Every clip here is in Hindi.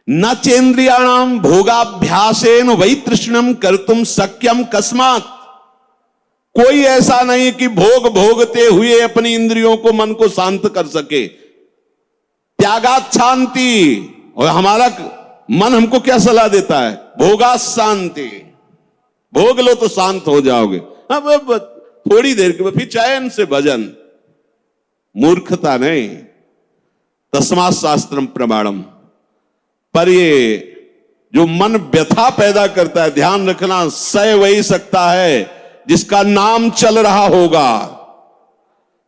न चेन्द्रियाणाम भोगाभ्यासेन वै तृष्णम कर्तुम शक्यम कस्मात्। कोई ऐसा नहीं कि भोग भोगते हुए अपनी इंद्रियों को, मन को शांत कर सके। त्यागात शांति। और हमारा मन हमको क्या सलाह देता है? भोगा शांति। भोग लो तो शांत हो जाओगे। अब थोड़ी देर के बाद फिर चैन से भजन। मूर्खता नहीं। तस्मात् शास्त्रम प्रमाणम। पर ये जो मन व्यथा पैदा करता है, ध्यान रखना, सह वही सकता है जिसका नाम चल रहा होगा।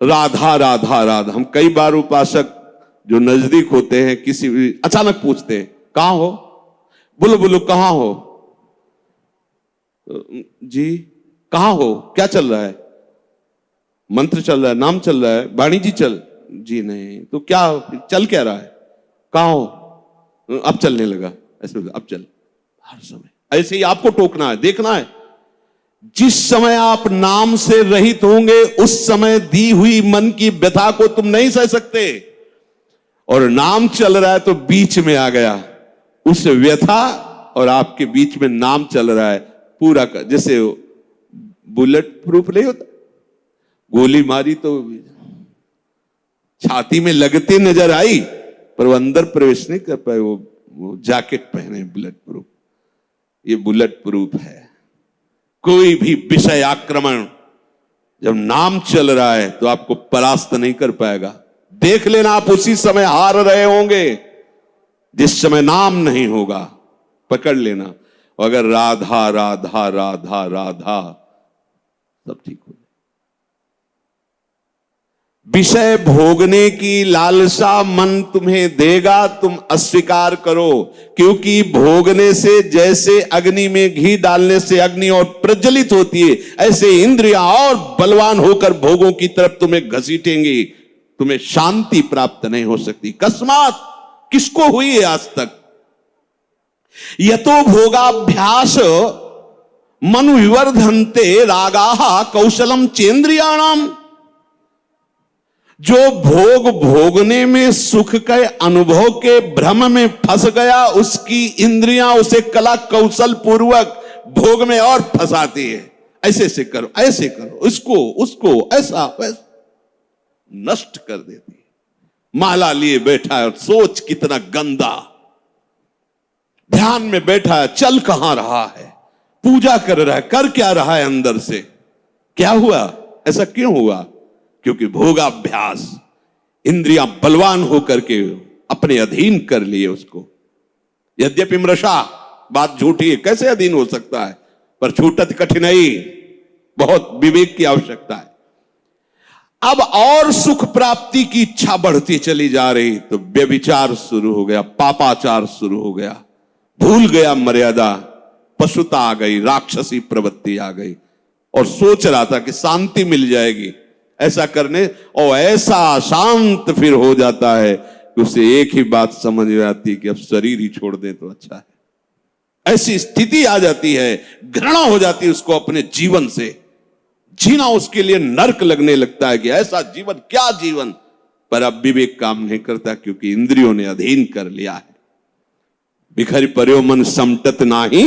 राधा राधा राधा। हम कई बार उपासक जो नजदीक होते हैं, किसी भी अचानक पूछते हैं कहां हो, बोलो बोलो कहां हो जी, कहां हो, क्या चल रहा है? मंत्र चल रहा है, नाम चल रहा है, वाणी जी चल जी नहीं, तो क्या चल क्या रहा है? कहां हो? अब चलने लगा। ऐसे अब चल। हर समय ऐसे ही आपको टोकना है, देखना है। जिस समय आप नाम से रहित होंगे उस समय दी हुई मन की व्यथा को तुम नहीं सह सकते। और नाम चल रहा है तो बीच में आ गया, उस व्यथा और आपके बीच में नाम चल रहा है पूरा का। जैसे बुलेट प्रूफ नहीं होता, गोली मारी तो छाती में लगते नजर आई पर वो अंदर प्रवेश नहीं कर पाए। वो जैकेट पहने बुलेट प्रूफ। ये बुलेट प्रूफ है। कोई भी विषय आक्रमण जब नाम चल रहा है तो आपको परास्त नहीं कर पाएगा। देख लेना, आप उसी समय हार रहे होंगे जिस समय नाम नहीं होगा। पकड़ लेना। अगर राधा राधा राधा राधा, सब ठीक हो। विषय भोगने की लालसा मन तुम्हें देगा, तुम अस्वीकार करो। क्योंकि भोगने से जैसे अग्नि में घी डालने से अग्नि और प्रज्वलित होती है, ऐसे इंद्रियां और बलवान होकर भोगों की तरफ तुम्हें घसीटेंगी। तुम्हें शांति प्राप्त नहीं हो सकती। कस्मात, किसको हुई है आज तक? यतो भोगाभ्यास मनु विवर्धन्ते रागाः कौशलम चेन्द्रियाणाम। जो भोग भोगने में सुख के अनुभव के भ्रम में फंस गया, उसकी इंद्रियां उसे कला कौशल पूर्वक भोग में और फंसाती है। ऐसे से करो, ऐसे करो, इसको उसको, ऐसा वैसा, नष्ट कर देती है। माला लिए बैठा है और सोच कितना गंदा। ध्यान में बैठा है, चल कहां रहा है? पूजा कर रहा है, कर क्या रहा है अंदर से? क्या हुआ? ऐसा क्यों हुआ? क्योंकि भोगाभ्यास, इंद्रियां बलवान होकर के अपने अधीन कर लिए उसको। यद्यपि मृषा, बात झूठी है, कैसे अधीन हो सकता है? पर छूटत कठिनाई, बहुत विवेक की आवश्यकता है। अब और सुख प्राप्ति की इच्छा बढ़ती चली जा रही तो व्यभिचार शुरू हो गया, पापाचार शुरू हो गया, भूल गया मर्यादा, पशुता आ गई, राक्षसी प्रवृत्ति आ गई और सोच रहा था कि शांति मिल जाएगी ऐसा करने, और ऐसा शांत फिर हो जाता है कि उसे एक ही बात समझ में आती है कि अब शरीर ही छोड़ दे तो अच्छा है। ऐसी स्थिति आ जाती है, घृणा हो जाती है उसको अपने जीवन से। जीना उसके लिए नरक लगने लगता है कि ऐसा जीवन, क्या जीवन। पर अब विवेक काम नहीं करता क्योंकि इंद्रियों ने अधीन कर लिया है। बिखर पर्यो मन समटत नाही,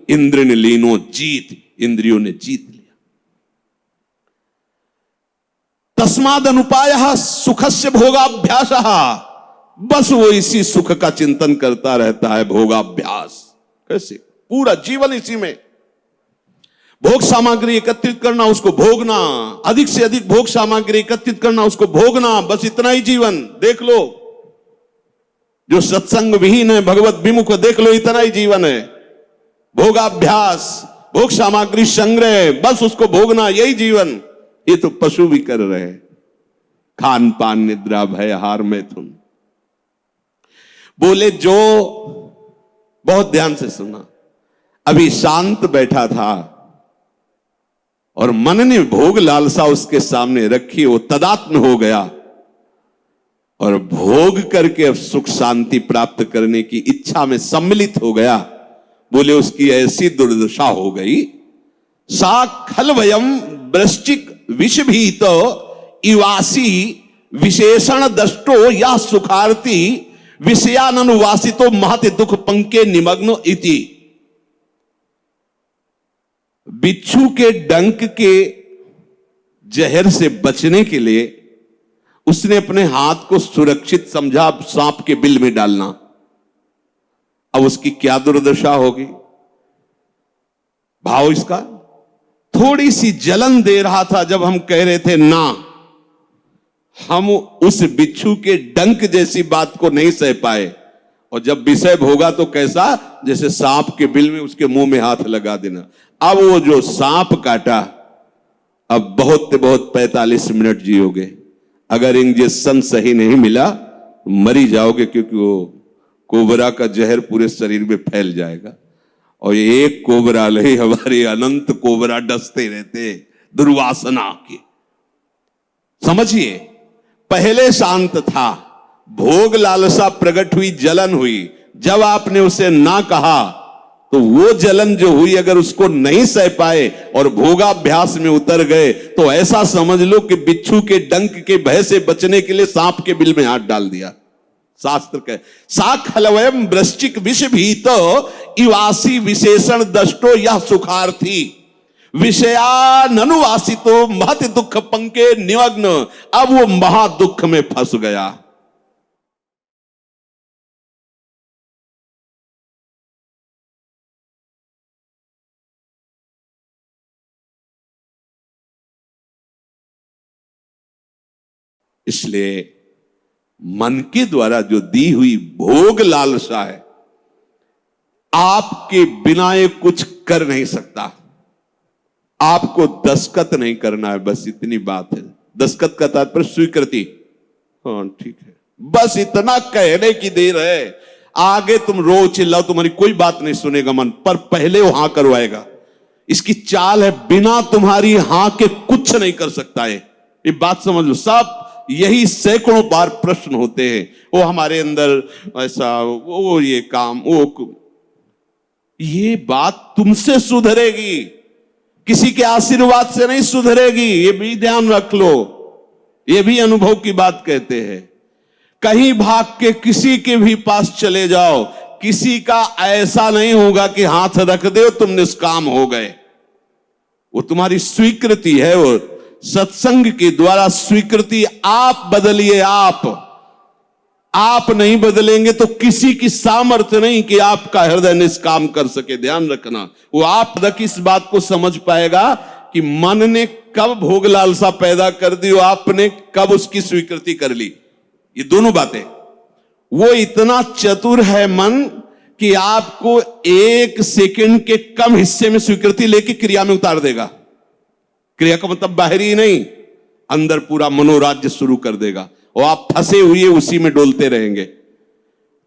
इंद्र ने लीनो जीत। इंद्रियों ने जीत लिया। तस्माद अनुपायः सुखस्य भोगाभ्यासः। बस वो इसी सुख का चिंतन करता रहता है। भोगाभ्यास कैसे? पूरा जीवन इसी में। भोग सामग्री एकत्रित करना, उसको भोगना, अधिक से अधिक भोग सामग्री एकत्रित करना, उसको भोगना, बस इतना ही जीवन। देख लो जो सत्संग विहीन है, भगवत विमुख, देख लो इतना ही जीवन है। भोगाभ्यास, भोग सामग्री संग्रह, बस उसको भोगना, यही जीवन। ये तो पशु भी कर रहे हैं। खान पान निद्रा भय हार मैथुन। बोले जो, बहुत ध्यान से सुना, अभी शांत बैठा था और मन ने भोग लालसा उसके सामने रखी, वो तदात्म हो गया और भोग करके अब सुख शांति प्राप्त करने की इच्छा में सम्मिलित हो गया। बोले उसकी ऐसी दुर्दशा हो गई। सा खलवयम वृश्चिक विषभीत इवासी विशेषण दष्टो या सुखार्थी विषयानुवासितो महत दुख पंके निमग्नो इति। बिच्छू के डंक के जहर से बचने के लिए उसने अपने हाथ को सुरक्षित समझा सांप के बिल में डालना। अब उसकी क्या दुर्दशा होगी। भाव इसका थोड़ी सी जलन दे रहा था जब हम कह रहे थे ना, हम उस बिच्छू के डंक जैसी बात को नहीं सह पाए, और जब विषय भोगा तो कैसा, जैसे सांप के बिल में उसके मुंह में हाथ लगा देना। अब वो जो सांप काटा, अब बहुत 45 मिनट जियोगे। अगर इंजेक्शन सही नहीं मिला मरी जाओगे, क्योंकि वो कोबरा का जहर पूरे शरीर में फैल जाएगा। और एक कोबरा नहीं, हमारे अनंत कोबरा डसते रहते दुर्वासना के। समझिए, पहले शांत था, भोग लालसा प्रकट हुई, जलन हुई। जब आपने उसे ना कहा तो वो जलन जो हुई, अगर उसको नहीं सह पाए और भोगाभ्यास में उतर गए तो ऐसा समझ लो कि बिच्छू के डंक के भय से बचने के लिए सांप के बिल में हाथ डाल दिया। शास्त्र कहे साखलवयम वृश्चिक विष भीतो इवासी विशेषण दष्टो यह सुखार्थी विषयानुवासितो महत दुख पंके निमग्न। अब वो महा दुख में फंस गया। इसलिए मन के द्वारा जो दी हुई भोग लालसा है, आपके बिना ये कुछ कर नहीं सकता। आपको दस्तखत नहीं करना है, बस इतनी बात है। दस्तखत का तात्पर्य स्वीकृति। हाँ ठीक है, बस इतना कहने की देर है। आगे तुम रो चिल्लाओ, तुम्हारी कोई बात नहीं सुनेगा मन, पर पहले वो हां करवाएगा। इसकी चाल है, बिना तुम्हारी हां के कुछ नहीं कर सकता है। ये बात समझ लो। सब यही सैकड़ों बार प्रश्न होते हैं, वो हमारे अंदर ऐसा, वो ये काम, वो ये बात तुमसे सुधरेगी, किसी के आशीर्वाद से नहीं सुधरेगी। ये भी ध्यान रख लो, ये भी अनुभव की बात कहते हैं। कहीं भाग के किसी के भी पास चले जाओ, किसी का ऐसा नहीं होगा कि हाथ रख दे तुम निष्काम हो गए। वो तुम्हारी स्वीकृति है, वो सत्संग के द्वारा स्वीकृति। आप बदलिए, आप नहीं बदलेंगे तो किसी की सामर्थ्य नहीं कि आपका हृदय निष्काम कर सके। ध्यान रखना, वो आप तक इस बात को समझ पाएगा कि मन ने कब भोग लालसा पैदा कर दी और आपने कब उसकी स्वीकृति कर ली। ये दोनों बातें, वो इतना चतुर है मन कि आपको 1 सेकंड के कम हिस्से में स्वीकृति लेके क्रिया में उतार देगा। क्रिया का मतलब बाहरी नहीं, अंदर पूरा मनोराज्य शुरू कर देगा और आप फंसे हुए उसी में डोलते रहेंगे।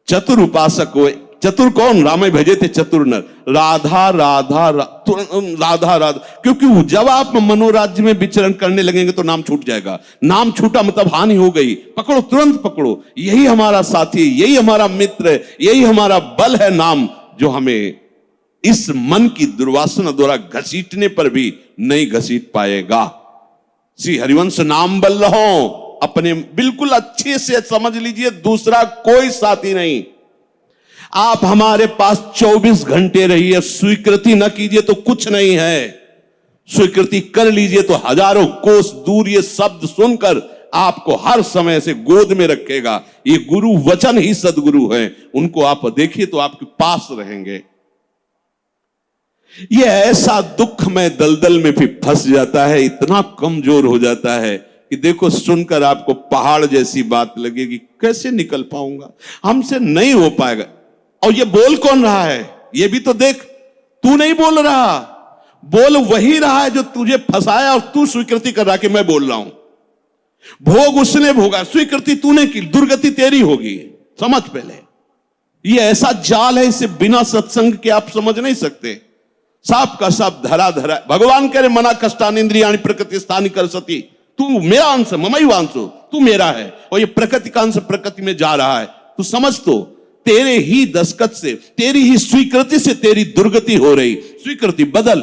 चतुर उपासक हो। चतुर कौन? रामे भजे थे चतुर नर। राधा राधा राधा राधा, क्योंकि जब आप मनोराज्य में विचरण करने लगेंगे तो नाम छूट जाएगा। नाम छूटा मतलब हानि हो गई। पकड़ो, तुरंत पकड़ो। यही हमारा साथी, यही हमारा मित्र, यही हमारा बल है नाम, जो हमें इस मन की दुर्वासना द्वारा घसीटने पर भी नहीं घसीट पाएगा। श्री हरिवंश नाम बल रहो, अपने बिल्कुल अच्छे से समझ लीजिए, दूसरा कोई साथी नहीं। आप हमारे पास 24 घंटे रहिए, स्वीकृति न कीजिए तो कुछ नहीं है। स्वीकृति कर लीजिए तो हजारों कोस दूर ये शब्द सुनकर आपको हर समय से गोद में रखेगा। ये गुरु वचन ही सदगुरु हैं, उनको आप देखिए तो आपके पास रहेंगे। ये ऐसा दुख में दलदल में भी फंस जाता है, इतना कमजोर हो जाता है कि देखो, सुनकर आपको पहाड़ जैसी बात लगेगी। कैसे निकल पाऊंगा, हमसे नहीं हो पाएगा। और ये बोल कौन रहा है, ये भी तो देख। तू नहीं बोल रहा, बोल वही रहा है जो तुझे फंसाया, और तू स्वीकृति कर रहा कि मैं बोल रहा हूं। भोग उसने भोगा, स्वीकृति तूने की, दुर्गति तेरी होगी। समझ पहले, ये ऐसा जाल है, इसे बिना सत्संग के आप समझ नहीं सकते। साप का साप धरा धरा। भगवान कह रहे मना कष्टान इंद्रियाणि प्रकृति स्थानी कर सती। तू मेरा अंश, ममई अंशो, तू मेरा है, और ये प्रकृति का अंश प्रकृति में जा रहा है। तू समझ, तो तेरे ही दस्तखत से, तेरी ही स्वीकृति से तेरी दुर्गति हो रही। स्वीकृति बदल।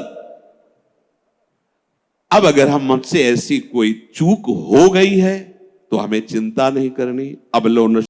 अब अगर हम हमसे ऐसी कोई चूक हो गई है तो हमें चिंता नहीं करनी। अब लो